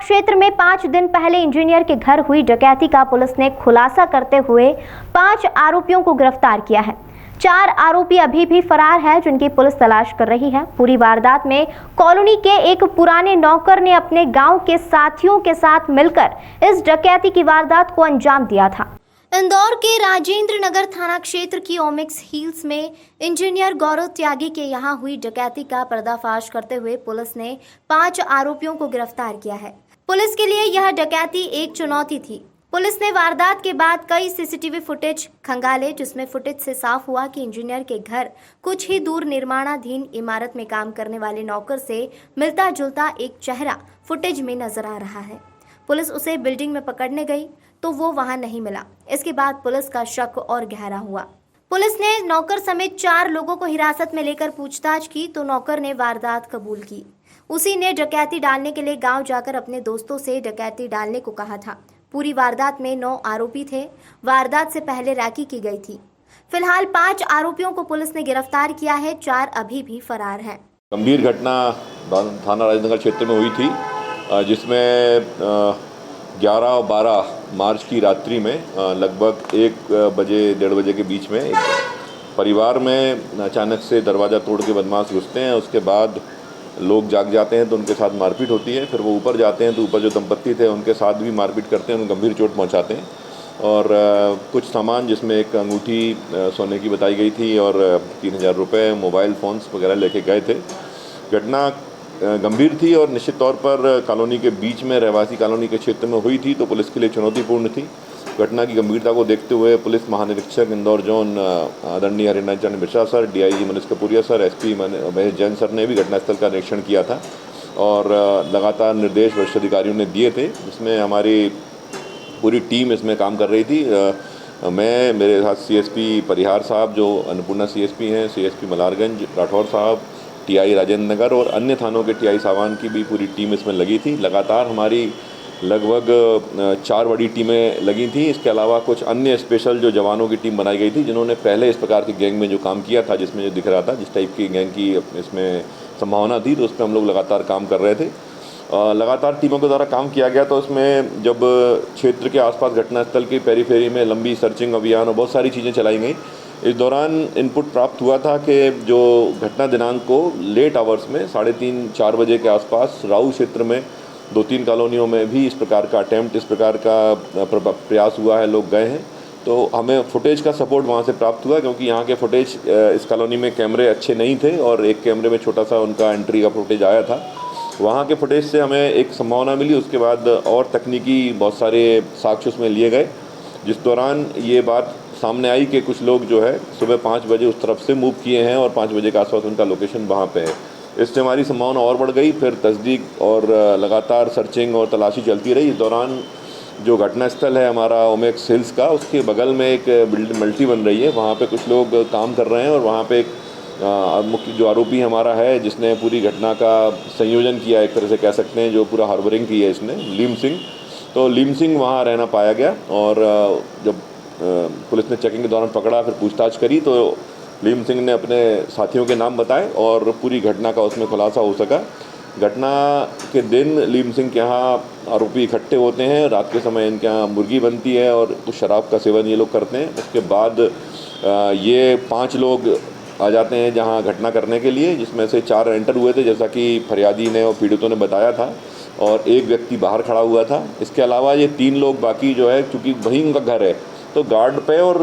क्षेत्र में 5 दिन पहले इंजीनियर के घर हुई डकैती का पुलिस ने खुलासा करते हुए 5 आरोपियों को गिरफ्तार किया है। 4 आरोपी अभी भी फरार है, जिनकी पुलिस तलाश कर रही है। पूरी वारदात में कॉलोनी के एक पुराने नौकर ने अपने गांव के साथियों के साथ मिलकर इस डकैती की वारदात को अंजाम दिया था। इंदौर के राजेंद्र नगर थाना क्षेत्र की ओमिक्स हिल्स में इंजीनियर गौरव त्यागी के यहां हुई डकैती का पर्दाफाश करते हुए पुलिस ने 5 आरोपियों को गिरफ्तार किया है। पुलिस के लिए यह डकैती एक चुनौती थी। पुलिस ने वारदात के बाद कई सीसीटीवी फुटेज खंगाले, जिसमें फुटेज से साफ हुआ कि इंजीनियर के घर कुछ ही दूर निर्माणाधीन इमारत में काम करने वाले नौकर से मिलता जुलता एक चेहरा फुटेज में नजर आ रहा है। पुलिस उसे बिल्डिंग में पकड़ने गई तो वो वहां नहीं मिला। इसके बाद पुलिस का शक और गहरा हुआ। पुलिस ने नौकर समेत 4 लोगों को हिरासत में लेकर पूछताछ की तो नौकर ने वारदात कबूल की। उसी ने डकैती डालने के लिए गांव जाकर अपने दोस्तों से डकैती डालने को कहा था। पूरी वारदात में 9 आरोपी थे। वारदात से पहले रैकी की गई थी। फिलहाल 5 आरोपियों को पुलिस ने गिरफ्तार किया है। 4 अभी भी फरार हैं। गंभीर घटना थाना राजेंद्र नगर क्षेत्र में हुई थी, जिसमें 11 और 12 मार्च की रात्रि में लगभग 1 बजे 1:30 बजे के बीच में एक परिवार में अचानक से दरवाज़ा तोड़ के बदमाश घुसते हैं। उसके बाद लोग जाग जाते हैं तो उनके साथ मारपीट होती है। फिर वो ऊपर जाते हैं तो ऊपर जो दंपत्ति थे उनके साथ भी मारपीट करते हैं, उन्हें गंभीर चोट पहुंचाते हैं। और कुछ सामान, जिसमें एक अंगूठी सोने की बताई गई थी और 3000 रुपये, मोबाइल फ़ोन्स वगैरह लेके गए थे। घटना गंभीर थी और निश्चित तौर पर कॉलोनी के बीच में, रहवासी कॉलोनी के क्षेत्र में हुई थी, तो पुलिस के लिए चुनौतीपूर्ण थी। घटना की गंभीरता को देखते हुए पुलिस महानिरीक्षक इंदौर जोन आदरणीय Harinath Chandra Mishra sir, DIG Manish Kapuria sir, SP Mahesh Jain sir ने भी घटनास्थल का निरीक्षण किया था और लगातार निर्देश वरिष्ठ अधिकारियों ने दिए थे, जिसमें हमारी पूरी टीम इसमें काम कर रही थी। मैं, मेरे साथ सीएसपी परिहार साहब जो अन्नपूर्णा सीएसपी हैं, सीएसपी मलारगंज राठौर साहब, टीआई राजेंद्र नगर और अन्य थानों के टीआई सावान की भी पूरी टीम इसमें लगी थी। लगातार हमारी लगभग 4 बड़ी टीमें लगी थी। इसके अलावा कुछ अन्य स्पेशल जो जवानों की टीम बनाई गई थी, जिन्होंने पहले इस प्रकार की गैंग में जो काम किया था, जिसमें जो दिख रहा था जिस टाइप की गैंग की इसमें संभावना थी, तो उस पर हम लोग लगातार काम कर रहे थे। लगातार टीमों के द्वारा काम किया गया। तो उसमें जब क्षेत्र के आसपास घटनास्थल की पेरीफेरी में लंबी सर्चिंग अभियान और बहुत सारी चीज़ें चलाई गई। इस दौरान इनपुट प्राप्त हुआ था कि जो घटना दिनांक को लेट आवर्स में 3:30-4 बजे के आसपास राऊ क्षेत्र में 2-3 कॉलोनियों में भी इस प्रकार का अटैम्प्ट, इस प्रकार का प्रयास हुआ है, लोग गए हैं। तो हमें फुटेज का सपोर्ट वहाँ से प्राप्त हुआ, क्योंकि यहाँ के फुटेज, इस कॉलोनी में कैमरे अच्छे नहीं थे और एक कैमरे में छोटा सा उनका एंट्री का फुटेज आया था। वहाँ के फुटेज से हमें एक संभावना मिली। उसके बाद और तकनीकी बहुत सारे साक्ष्य उसमें लिए गए, जिस दौरान ये बात सामने आई कि कुछ लोग जो है सुबह 5 बजे उस तरफ से मूव किए हैं और 5 बजे के आसपास उनका लोकेशन वहाँ पे है। इससे हमारी संभावना और बढ़ गई। फिर तस्दीक और लगातार सर्चिंग और तलाशी चलती रही। इस दौरान जो घटनास्थल है हमारा ओमिक्स हिल्स का, उसके बगल में एक बिल्डिंग मल्टी बन रही है, वहाँ पे कुछ लोग काम कर रहे हैं और वहाँ पे एक मुख्य जो आरोपी हमारा है, जिसने पूरी घटना का संयोजन किया, एक तरह से कह सकते हैं, जो पूरा हार्बरिंग की है इसने, लीम सिंह। तो लीम सिंह वहाँ रहना पाया गया और जब पुलिस ने चेकिंग के दौरान पकड़ा, फिर पूछताछ करी, तो लीम सिंह ने अपने साथियों के नाम बताए और पूरी घटना का उसमें खुलासा हो सका। घटना के दिन लीम सिंह के यहाँ आरोपी इकट्ठे होते हैं। रात के समय इनके यहाँ मुर्गी बनती है और कुछ शराब का सेवन ये लोग करते हैं। उसके बाद ये 5 लोग आ जाते हैं जहाँ घटना करने के लिए, जिसमें से 4 एंटर हुए थे, जैसा कि फरियादी ने और पीड़ितों ने बताया था, और एक व्यक्ति बाहर खड़ा हुआ था। इसके अलावा ये 3 लोग बाकी जो है, चूँकि वहीं उनका घर है, तो गार्ड पे और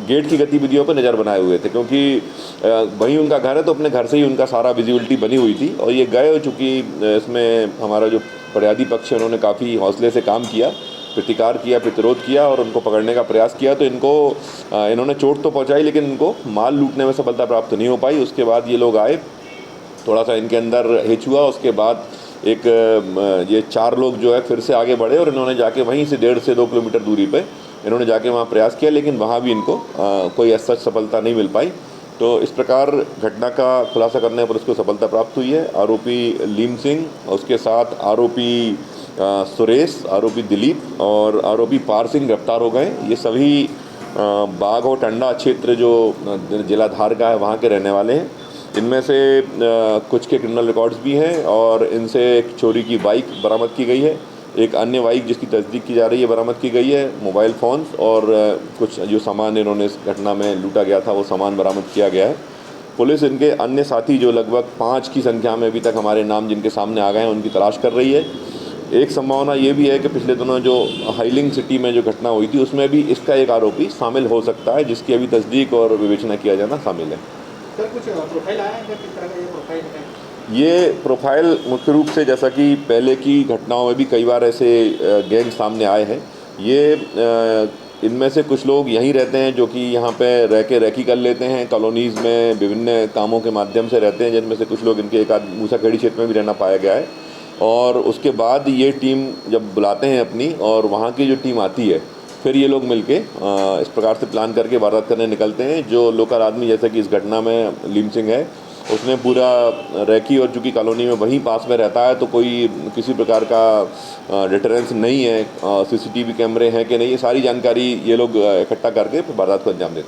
गेट की गतिविधियों पर नज़र बनाए हुए थे, क्योंकि वहीं उनका घर है, तो अपने घर से ही उनका सारा विजिबिलिटी बनी हुई थी। और ये गए, चूँकि इसमें हमारा जो फरियादी पक्ष है उन्होंने काफ़ी हौसले से काम किया, प्रतिकार किया, प्रतिरोध किया और उनको पकड़ने का प्रयास किया। तो इन्होंने चोट तो पहुँचाई, लेकिन इनको माल लूटने में सफलता प्राप्त नहीं हो पाई। उसके बाद ये लोग आए, थोड़ा सा इनके अंदर हिच हुआ। उसके बाद ये 4 लोग जो है फिर से आगे बढ़े और इन्होंने जाके वहीं से 1.5 से 2 किलोमीटर दूरी पे इन्होंने जाके वहाँ प्रयास किया, लेकिन वहाँ भी इनको कोई ऐसा सफलता नहीं मिल पाई। तो इस प्रकार घटना का खुलासा करने पर उसको सफलता प्राप्त हुई है। आरोपी लीम सिंह, उसके साथ आरोपी सुरेश, आरोपी दिलीप और आरोपी पार सिंह गिरफ्तार हो गए। ये सभी बाघ और टंडा क्षेत्र जो जिला धार का है वहाँ के रहने वाले हैं। इनमें से कुछ के क्रिमिनल रिकॉर्ड्स भी हैं और इनसे एक चोरी की बाइक बरामद की गई है। एक अन्य बाइक जिसकी तस्दीक की जा रही है बरामद की गई है। मोबाइल फ़ोन्स और कुछ जो सामान इन्होंने इस घटना में लूटा गया था वो सामान बरामद किया गया है। पुलिस इनके अन्य साथी जो लगभग 5 की संख्या में अभी तक हमारे नाम जिनके सामने आ गए हैं उनकी तलाश कर रही है। एक संभावना ये भी है कि पिछले दिनों जो हाइलिंग सिटी में जो घटना हुई थी उसमें भी इसका एक आरोपी शामिल हो सकता है, जिसकी अभी तस्दीक और विवेचना किया जाना शामिल है। सर कुछ प्रोफाइल आया है, किस तरह का ये प्रोफाइल है? ये प्रोफाइल मुख्य रूप से जैसा कि पहले की घटनाओं में भी कई बार ऐसे गैंग सामने आए हैं। ये इनमें से कुछ लोग यहीं रहते हैं जो कि यहाँ पे रह के रैकी कर लेते हैं, कॉलोनीज़ में विभिन्न कामों के माध्यम से रहते हैं, जिनमें से कुछ लोग इनके एक आध मूसाखेड़ी क्षेत्र में भी रहना पाया गया है। और उसके बाद ये टीम जब बुलाते हैं अपनी और वहाँ की जो टीम आती है फिर ये लोग मिलके इस प्रकार से प्लान करके वारदात करने निकलते हैं। जो लोकल आदमी जैसे कि इस घटना में लीम सिंह है उसने पूरा रैकी और चूँकि कॉलोनी में वहीं पास में रहता है तो कोई किसी प्रकार का डिटरेंस नहीं है, सीसीटीवी कैमरे हैं कि नहीं, ये सारी जानकारी ये लोग इकट्ठा करके वारदात को अंजाम देते हैं।